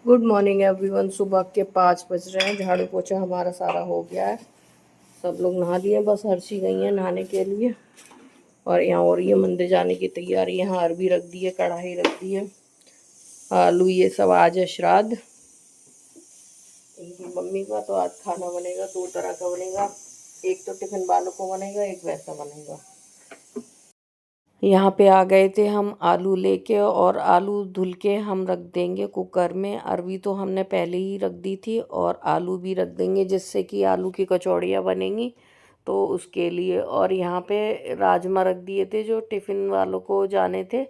Good morning everyone. सुबह के 5 बज रहे हैं। झाड़ू पोछा हमारा सारा हो गया है। सब लोग नहा लिए, बस हर्षी गई हैं नहाने के लिए। और यहाँ हो रही है मंदिर जाने की तैयारी। यहाँ अरबी रख दी है, कढ़ाई रख दी है, आलू, ये सब। आज है श्राद्ध इनकी मम्मी का, तो आज खाना बनेगा 2 तरह का बनेगा। एक तो टिफिन वालों को बनेगा, एक वैसा बनेगा। यहाँ पे आ गए थे हम आलू लेके, और आलू धुल के हम रख देंगे कुकर में। अरवी तो हमने पहले ही रख दी थी, और आलू भी रख देंगे जिससे कि आलू की कचौड़ियाँ बनेंगी, तो उसके लिए। और यहाँ पे राजमा रख दिए थे, जो टिफ़िन वालों को जाने थे,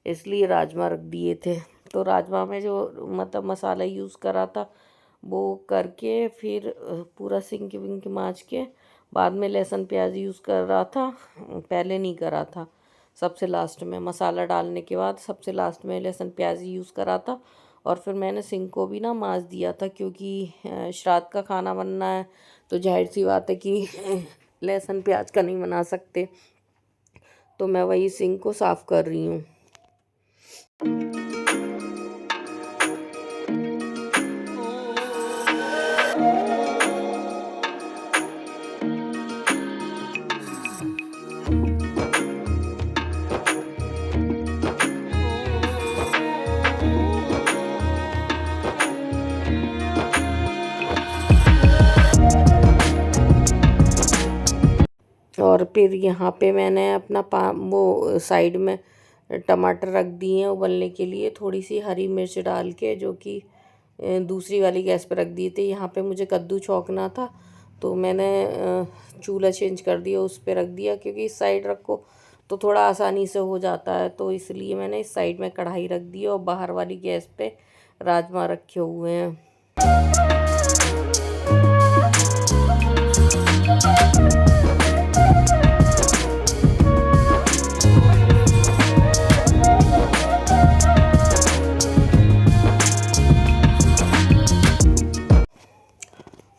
इसलिए राजमा रख दिए थे। तो राजमा में जो मतलब मसाला यूज़ करा था वो करके, फिर पूरा सिंक विंक माँज के बाद में लहसुन प्याज यूज़ कर रहा था। पहले नहीं करा था, सबसे लास्ट में मसाला डालने के बाद सबसे लास्ट में लहसुन प्याज यूज़ करा था। और फिर मैंने सिंक को भी ना मांज दिया था, क्योंकि श्राद्ध का खाना बनना है, तो जाहिर सी बात है कि लहसुन प्याज का नहीं बना सकते। तो मैं वही सिंक को साफ़ कर रही हूँ। और फिर यहाँ पे मैंने अपना वो साइड में टमाटर रख दिए हैं उबलने के लिए, थोड़ी सी हरी मिर्च डाल के, जो कि दूसरी वाली गैस पे रख दिए थे। यहाँ पे मुझे कद्दू छौंकना था, तो मैंने चूल्हा चेंज कर दिया, उस पर रख दिया, क्योंकि इस साइड रखो तो थोड़ा आसानी से हो जाता है। तो इसलिए मैंने इस साइड में कढ़ाई रख दी, और बाहर वाली गैस पे राजमा रखे हुए हैं।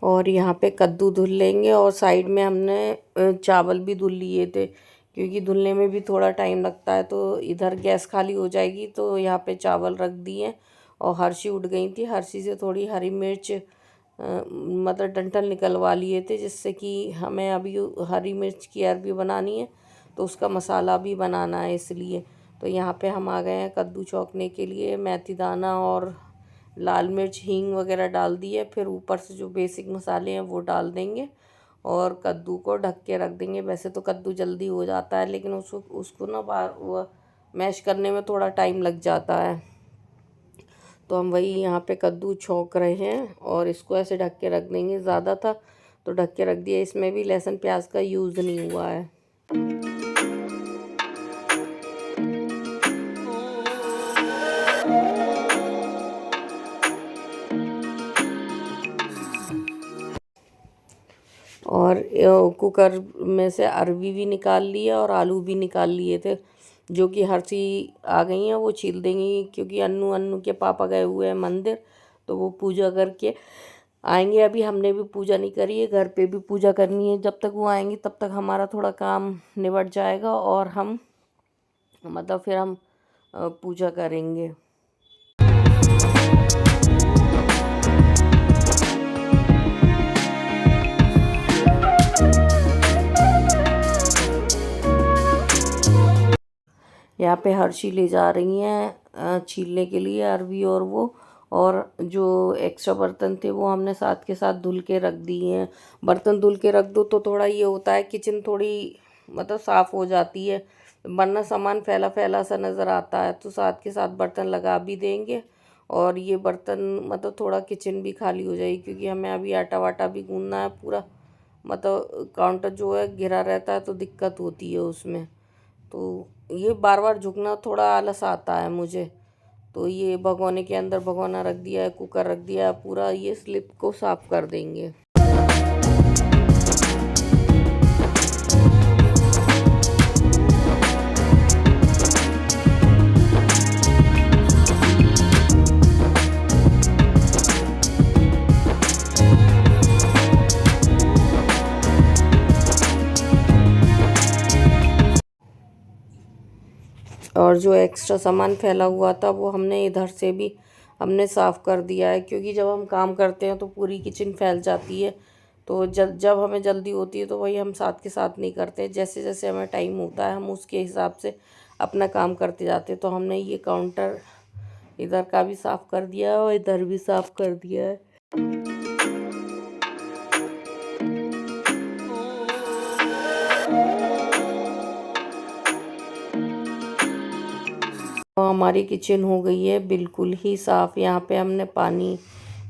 और यहाँ पे कद्दू धुल लेंगे, और साइड में हमने चावल भी धुल लिए थे, क्योंकि धुलने में भी थोड़ा टाइम लगता है। तो इधर गैस खाली हो जाएगी, तो यहाँ पे चावल रख दिए। और हर्षी उठ गई थी, हर्षी से थोड़ी हरी मिर्च मतलब डंठल निकलवा लिए थे, जिससे कि हमें अभी हरी मिर्च की अरबी बनानी है, तो उसका मसाला भी बनाना है, इसलिए। तो यहाँ पे हम आ गए हैं कद्दू छौंकने के लिए। मेथी दाना और लाल मिर्च, हींग वगैरह डाल दिए। फिर ऊपर से जो बेसिक मसाले हैं वो डाल देंगे, और कद्दू को ढक के रख देंगे। वैसे तो कद्दू जल्दी हो जाता है, लेकिन उसको ना वो मैश करने में थोड़ा टाइम लग जाता है। तो हम वही यहाँ पे कद्दू छौंक रहे हैं, और इसको ऐसे ढक के रख देंगे। ज़्यादा था तो ढक के रख दिया। इसमें भी लहसुन प्याज का यूज़ नहीं हुआ है। और कुकर में से अरवी भी निकाल लिया, और आलू भी निकाल लिए थे, जो कि हर्षी आ गई हैं, वो छील देंगी। क्योंकि अन्नू के पापा गए हुए हैं मंदिर, तो वो पूजा करके आएंगे। अभी हमने भी पूजा नहीं करी है, घर पे भी पूजा करनी है। जब तक वो आएंगी तब तक हमारा थोड़ा काम निबट जाएगा, और हम मतलब फिर हम पूजा करेंगे। यहाँ पे हर्षी ले जा रही हैं छीलने के लिए अरवी, और वो, और जो एक्स्ट्रा बर्तन थे वो हमने साथ के साथ धुल के रख दिए हैं। बर्तन धुल के रख दो तो थोड़ा ये होता है, किचन थोड़ी मतलब साफ़ हो जाती है, वरना सामान फैला फैला सा नज़र आता है। तो साथ के साथ बर्तन लगा भी देंगे, और ये बर्तन मतलब थोड़ा किचन भी खाली हो जाएगी, क्योंकि हमें अभी आटा वाटा भी गूंदना है पूरा। मतलब काउंटर जो है घिरा रहता है, तो दिक्कत होती है उसमें। तो ये बार बार झुकना थोड़ा आलस आता है मुझे। तो ये भगोने के अंदर भगोना रख दिया है, कुकर रख दिया है, पूरा ये स्लिप को साफ़ कर देंगे। और जो एक्स्ट्रा सामान फैला हुआ था वो हमने इधर से भी हमने साफ़ कर दिया है, क्योंकि जब हम काम करते हैं तो पूरी किचन फैल जाती है। तो जब हमें जल्दी होती है तो वही हम साथ के साथ नहीं करते, जैसे जैसे हमें टाइम होता है हम उसके हिसाब से अपना काम करते जाते हैं। तो हमने ये काउंटर इधर का भी साफ़ कर दिया है और इधर भी साफ़ कर दिया है। तो हमारी किचन हो गई है बिल्कुल ही साफ़। यहाँ पे हमने पानी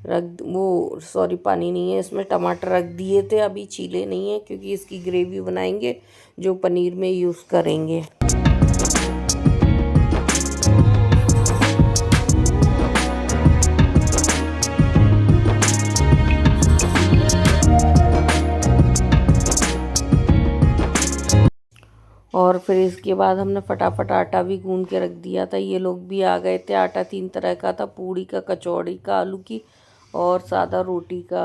पानी नहीं है, इसमें टमाटर रख दिए थे, अभी छीले नहीं है क्योंकि इसकी ग्रेवी बनाएंगे जो पनीर में यूज़ करेंगे। और फिर इसके बाद हमने फटाफट आटा भी गूंद के रख दिया था। ये लोग भी आ गए थे। आटा 3 तरह का था, पूड़ी का, कचौड़ी का, आलू की और सादा रोटी का।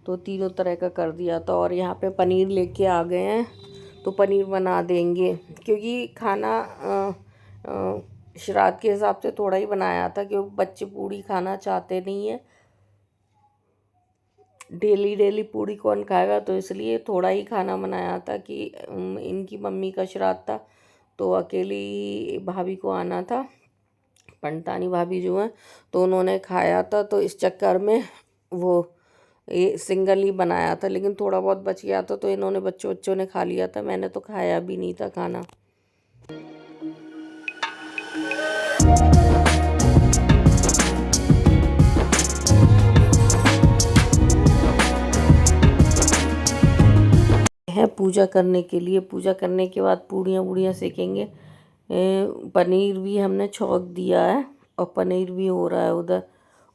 तो तीनों तरह का कर दिया था। और यहाँ पे पनीर लेके आ गए हैं तो पनीर बना देंगे, क्योंकि खाना श्राद्ध के हिसाब से थोड़ा ही बनाया था, क्योंकि बच्चे पूड़ी खाना चाहते नहीं है। डेली डेली पूड़ी कौन खाएगा, तो इसलिए थोड़ा ही खाना बनाया था कि इनकी मम्मी का श्राद्ध था तो अकेली भाभी को आना था, पंडतानी भाभी जो हैं, तो उन्होंने खाया था। तो इस चक्कर में वो ये सिंगल ही बनाया था, लेकिन थोड़ा बहुत बच गया था तो इन्होंने बच्चों ने खा लिया था। मैंने तो खाया भी नहीं था खाना। है पूजा करने के लिए। पूजा करने के बाद पूड़ियाँ सेकेंगे। पनीर भी हमने छौंक दिया है और पनीर भी हो रहा है उधर।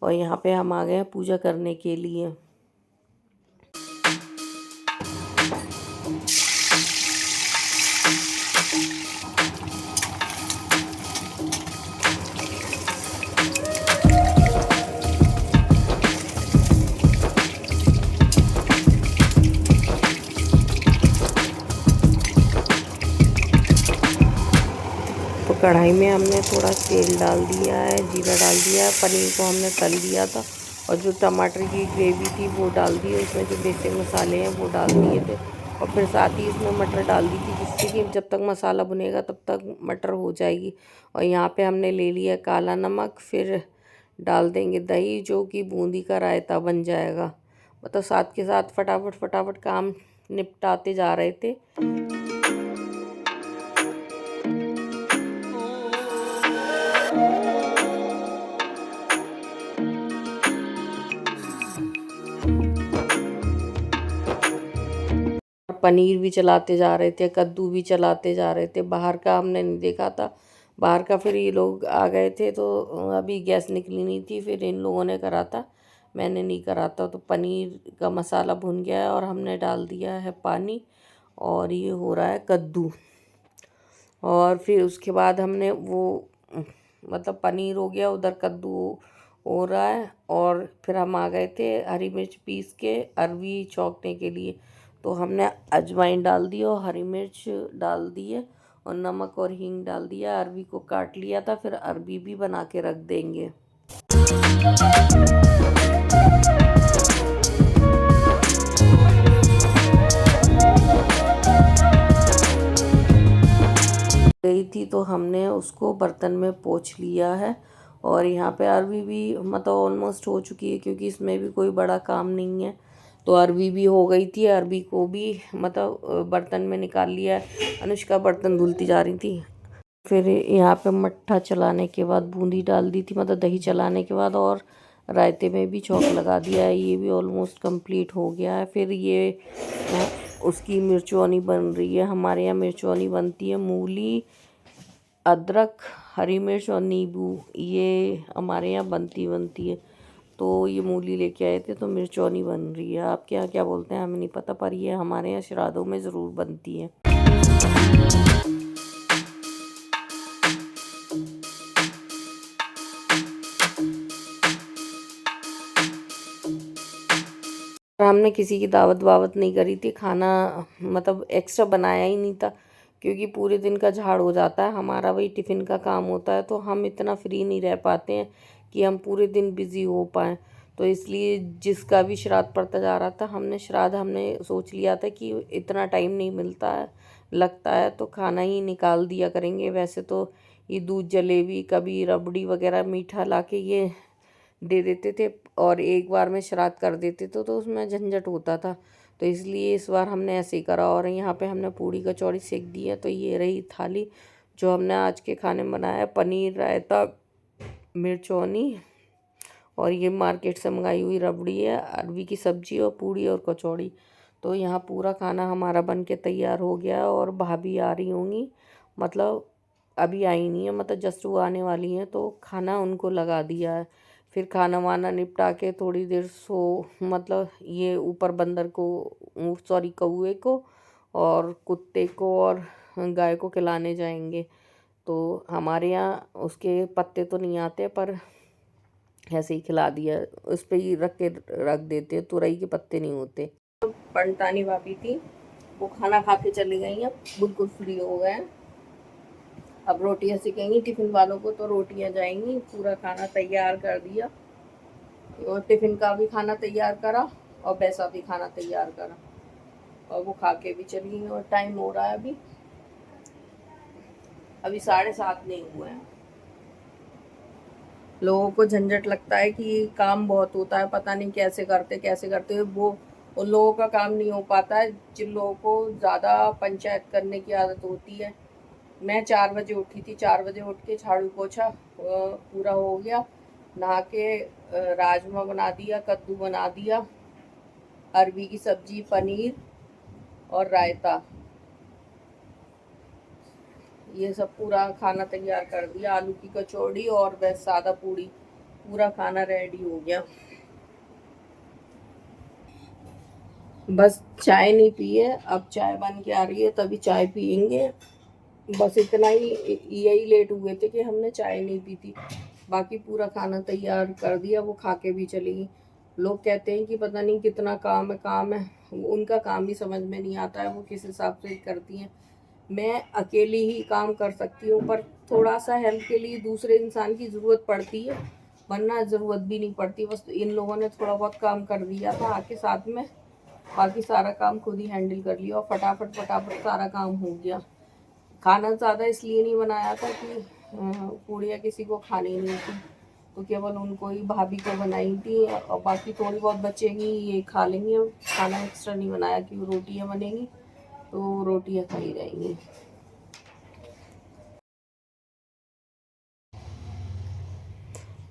और यहाँ पे हम आ गए हैं पूजा करने के लिए। तो कढ़ाई में हमने थोड़ा तेल डाल दिया है, जीरा डाल दिया है, पनीर को हमने तल दिया था और जो टमाटर की ग्रेवी थी वो डाल दी, उसमें जो बेसिक मसाले हैं वो डाल दिए थे। और फिर साथ ही इसमें मटर डाल दी थी, जिससे कि जब तक मसाला भुनेगा तब तक मटर हो जाएगी। और यहाँ पे हमने ले लिया काला नमक, फिर डाल देंगे दही, जो कि बूंदी का रायता बन जाएगा। मतलब साथ के साथ फटाफट फटाफट काम निपटाते जा रहे थे। पनीर भी चलाते जा रहे थे, कद्दू भी चलाते जा रहे थे। बाहर का हमने नहीं देखा था, बाहर का फिर ये लोग आ गए थे तो अभी गैस निकली नहीं थी, फिर इन लोगों ने करा था, मैंने नहीं करा था। तो पनीर का मसाला भुन गया है और हमने डाल दिया है पानी और ये हो रहा है कद्दू। और फिर उसके बाद हमने वो मतलब पनीर हो गया, उधर कद्दू हो रहा है। और फिर हम आ गए थे हरी मिर्च पीस के अरवी छौंकने के लिए। तो हमने अजवाइन डाल दी और हरी मिर्च डाल दिए और नमक और हींग डाल दिया। अरवी को काट लिया था, फिर अरवी भी बना के रख देंगे। गई थी तो हमने उसको बर्तन में पोंछ लिया है। और यहाँ पे अरवी भी मतलब ऑलमोस्ट हो चुकी है, क्योंकि इसमें भी कोई बड़ा काम नहीं है। तो अरवी भी हो गई थी, अरवी को भी मतलब बर्तन में निकाल लिया है। अनुष्का बर्तन धुलती जा रही थी। फिर यहाँ पे मट्ठा चलाने के बाद बूंदी डाल दी थी, मतलब दही चलाने के बाद, और रायते में भी छौंक लगा दिया है। ये भी ऑलमोस्ट कंप्लीट हो गया है। फिर ये उसकी मिर्चौनी बन रही है। हमारे यहाँ मिर्चौनी बनती है मूली, अदरक, हरी मिर्च और नींबू, ये हमारे यहाँ बनती है। तो ये मूली लेके आए थे तो मिर्चौनी बन रही है। आपके यहाँ क्या बोलते हैं हमें नहीं पता, पर ये हमारे यहाँ श्राद्धों में ज़रूर बनती है। हमने किसी की दावत वावत नहीं करी थी, खाना मतलब एक्स्ट्रा बनाया ही नहीं था, क्योंकि पूरे दिन का झाड़ हो जाता है हमारा, वही टिफ़िन का काम होता है, तो हम इतना फ्री नहीं रह पाते हैं कि हम पूरे दिन बिज़ी हो पाएँ। तो इसलिए जिसका भी श्राद्ध पड़ता जा रहा था, हमने सोच लिया था कि इतना टाइम नहीं मिलता है, लगता है तो खाना ही निकाल दिया करेंगे। वैसे तो ये दूध जलेबी, कभी रबड़ी वगैरह मीठा लाके ये दे देते थे और एक बार में श्राद्ध कर देते थे, तो उसमें झंझट होता था। तो इसलिए इस बार हमने ऐसे ही करा और यहाँ पे हमने पूड़ी कचौड़ी सेक दी है। तो ये रही थाली जो हमने आज के खाने में बनाया है। पनीर, रायता, मिर्चौनी और ये मार्केट से मंगाई हुई रबड़ी है, अरवी की सब्जी और पूड़ी और कचौड़ी। तो यहाँ पूरा खाना हमारा बन के तैयार हो गया और भाभी आ रही होंगी, मतलब अभी आई नहीं है, मतलब जस्ट वो आने वाली हैं, तो खाना उनको लगा दिया है। फिर खाना वाना निपटा के थोड़ी देर मतलब ये ऊपर बंदर को, सॉरी कौवे को और कुत्ते को और गाय को खिलाने जाएंगे। तो हमारे यहाँ उसके पत्ते तो नहीं आते, पर ऐसे ही खिला दिया, उस पर ही रख देते हैं, तुरई के पत्ते नहीं होते। पंडतानी भाभी थी, वो खाना खा के चली गई हैं, बिल्कुल फ्री हो गए हैं। अब रोटियां सिकेंगी टिफ़िन वालों को, तो रोटियां जाएंगी। पूरा खाना तैयार कर दिया और टिफ़िन का भी खाना तैयार करा और वैसा भी खाना तैयार करा और वो खा के भी चली गई। और टाइम हो रहा है अभी 7:30 नहीं हुए हैं। लोगों को झंझट लगता है कि काम बहुत होता है, पता नहीं कैसे करते वो उन लोगों का काम नहीं हो पाता है जिन लोगों को ज़्यादा पंचायत करने की आदत होती है। मैं 4 बजे उठी थी, 4 बजे उठ के झाड़ू पोछा पूरा हो गया, नहा के राजमा बना दिया, कद्दू बना दिया, अरवी की सब्जी, पनीर और रायता, ये सब पूरा खाना तैयार कर दिया। आलू की कचौड़ी और वह सादा पूड़ी, पूरा खाना रेडी हो गया। बस चाय नहीं पी है, अब चाय बन के आ रही है, तभी चाय पियेंगे। बस इतना ही, यही लेट हुए थे कि हमने चाय नहीं पी थी, बाकी पूरा खाना तैयार कर दिया। वो खा के भी चली गई। लोग कहते हैं कि पता नहीं कितना काम है, उनका काम ही समझ में नहीं आता है वो किस हिसाब से करती हैं। मैं अकेली ही काम कर सकती हूँ, पर थोड़ा सा हेल्प के लिए दूसरे इंसान की ज़रूरत पड़ती है, वरना ज़रूरत भी नहीं पड़ती। बस इन लोगों ने थोड़ा बहुत काम कर दिया था आके साथ में, बाकी सारा काम खुद ही हैंडल कर लिया और फटाफट फटाफट सारा काम हो गया। खाना ज़्यादा इसलिए नहीं बनाया था कि पूड़ियाँ किसी को खानी नहीं थी, तो केवल उनको ही भाभी को बनाई थी और बाकी थोड़ी बहुत बचेगी ये खा लेंगे। खाना एक्स्ट्रा नहीं बनाया कि रोटियाँ बनेंगी तो रोटियाँ खाई जाएंगी।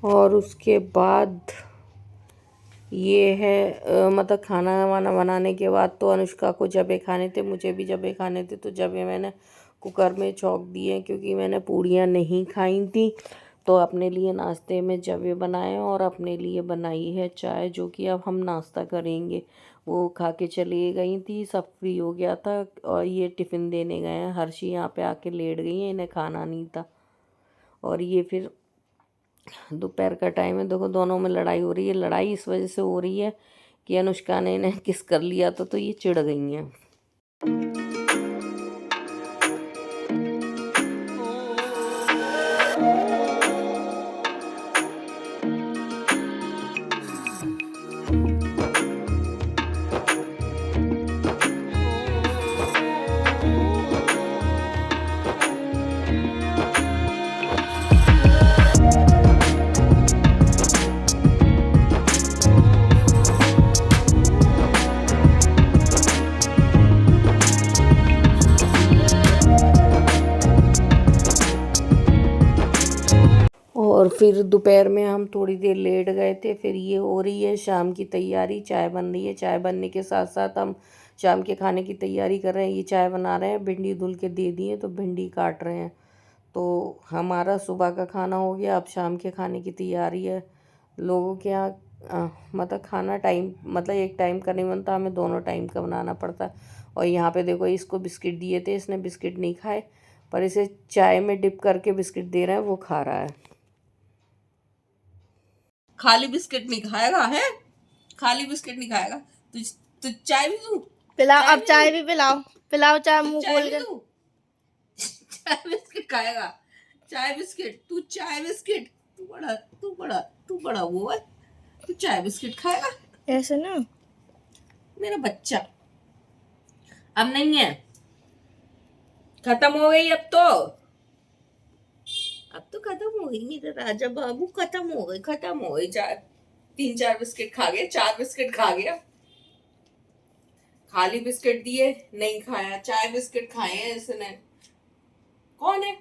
और उसके बाद ये है मतलब खाना वाना बनाने के बाद तो अनुष्का को जबे खाने थे, मुझे भी जबे खाने थे, तो जबे मैंने कुकर में छौंक दिए क्योंकि मैंने पूड़ियाँ नहीं खाई थी। तो अपने लिए नाश्ते में जबे बनाए और अपने लिए बनाई है चाय, जो कि अब हम नाश्ता करेंगे। वो खा के चली गई थी, सब फ्री हो गया था और ये टिफ़िन देने गए हैं। हर्षी यहाँ पे आके लेट गई हैं, इन्हें खाना नहीं था। और ये फिर दोपहर का टाइम है, देखो दोनों में लड़ाई हो रही है। लड़ाई इस वजह से हो रही है कि अनुष्का ने इन्हें किस कर लिया तो ये चिढ़ गई हैं। और फिर दोपहर में हम थोड़ी देर लेट गए थे। फिर ये हो रही है शाम की तैयारी, चाय बन रही है। चाय बनने के साथ साथ हम शाम के खाने की तैयारी कर रहे हैं। ये चाय बना रहे हैं, भिंडी धुल के दे दिए तो भिंडी काट रहे हैं। तो हमारा सुबह का खाना हो गया, अब शाम के खाने की तैयारी है। लोगों के यहाँ मतलब खाना टाइम, मतलब एक टाइम का नहीं बनता, हमें दोनों टाइम का बनाना पड़ता है। और यहाँ पे देखो इसको बिस्किट दिए थे, इसने बिस्किट नहीं खाए, पर इसे चाय में डिप करके बिस्किट दे रहे हैं, वो खा रहा है। खाली बिस्किट नहीं खाएगा है, खाली बिस्किट नहीं खाएगा। तू चाय भी दूं? पिलाओ, अब चाय भी पिलाओ, पिलाओ चाय मुंह खोल के। चाय बिस्किट खाएगा, चाय बिस्किट, तू चाय बिस्किट, तू बड़ा वो है, तू चाय बिस्किट खाएगा ऐसे ना। मेरा बच्चा। अब नहीं है, खत्म हो गई अब तो खत्म हो गई मेरा राजा बाबू, खत्म हो गई। चार 3-4 बिस्किट खा गया, 4 बिस्किट खा गया। खाली बिस्किट दिए नहीं खाया, चाय बिस्किट खाए हैं इसने। कौन है?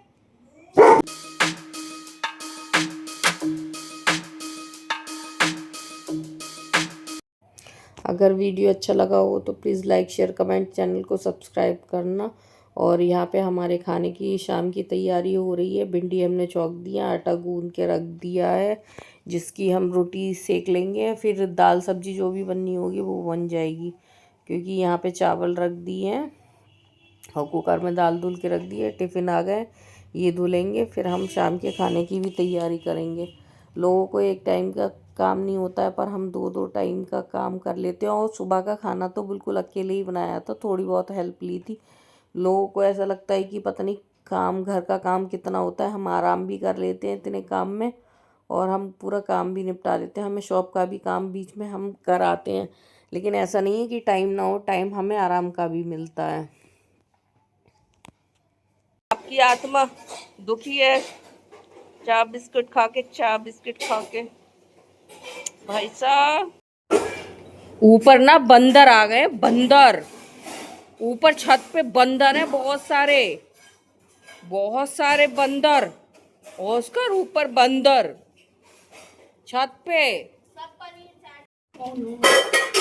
अगर वीडियो अच्छा लगा हो तो please like share comment, channel को सब्सक्राइब करना। और यहाँ पे हमारे खाने की शाम की तैयारी हो रही है। भिंडी हमने चौक दिया, आटा गूंद के रख दिया है, जिसकी हम रोटी सेक लेंगे। फिर दाल सब्जी जो भी बननी होगी वो बन जाएगी, क्योंकि यहाँ पे चावल रख दिए हैं और कुकर में दाल धुल के रख दिए। टिफ़िन आ गए, ये धुलेंगे। फिर हम शाम के खाने की भी तैयारी करेंगे। लोगों को एक टाइम का काम नहीं होता है, पर हम 2-2 टाइम का काम कर लेते हैं। और सुबह का खाना तो बिल्कुल अकेले ही बनाया था, थोड़ी बहुत हेल्प ली थी। लोगों को ऐसा लगता है कि पता नहीं काम, घर का काम कितना होता है। हम आराम भी कर लेते हैं इतने काम में, और हम पूरा काम भी निपटा लेते हैं। हमें शॉप का भी काम बीच में हम कर आते हैं, लेकिन ऐसा नहीं है कि टाइम ना हो, टाइम हमें आराम का भी मिलता है। आपकी आत्मा दुखी है चा बिस्किट खा के भाई साहब। ऊपर ना बंदर आ गए, बंदर ऊपर छत पे बंदर है, बहुत सारे बंदर। ऑस्कर ऊपर बंदर छत पे।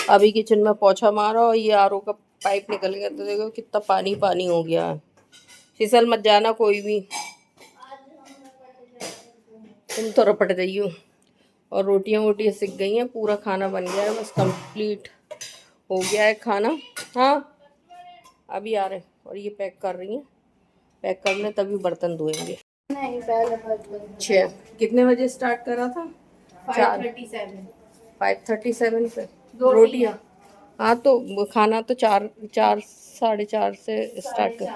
अभी किचन में पोछा मारा और ये आरओ का पाइप निकल गया, तो देखो कितना पानी पानी हो गया है। फिसल मत जाना कोई भी, तुम तो रपट गई हो। और रोटियां सिक गई हैं, पूरा खाना बन गया है, बस कंप्लीट हो गया है खाना। हाँ अभी आ रहे, और ये पैक कर रही हैं, पैक करने तभी बर्तन धोएंगे। नहीं, पहले 6 कितने बजे स्टार्ट करा था? 5:37। 5:37 पे रोटियां। हाँ, तो वो खाना तो 4 4 साढ़े 4 से स्टार्ट कर।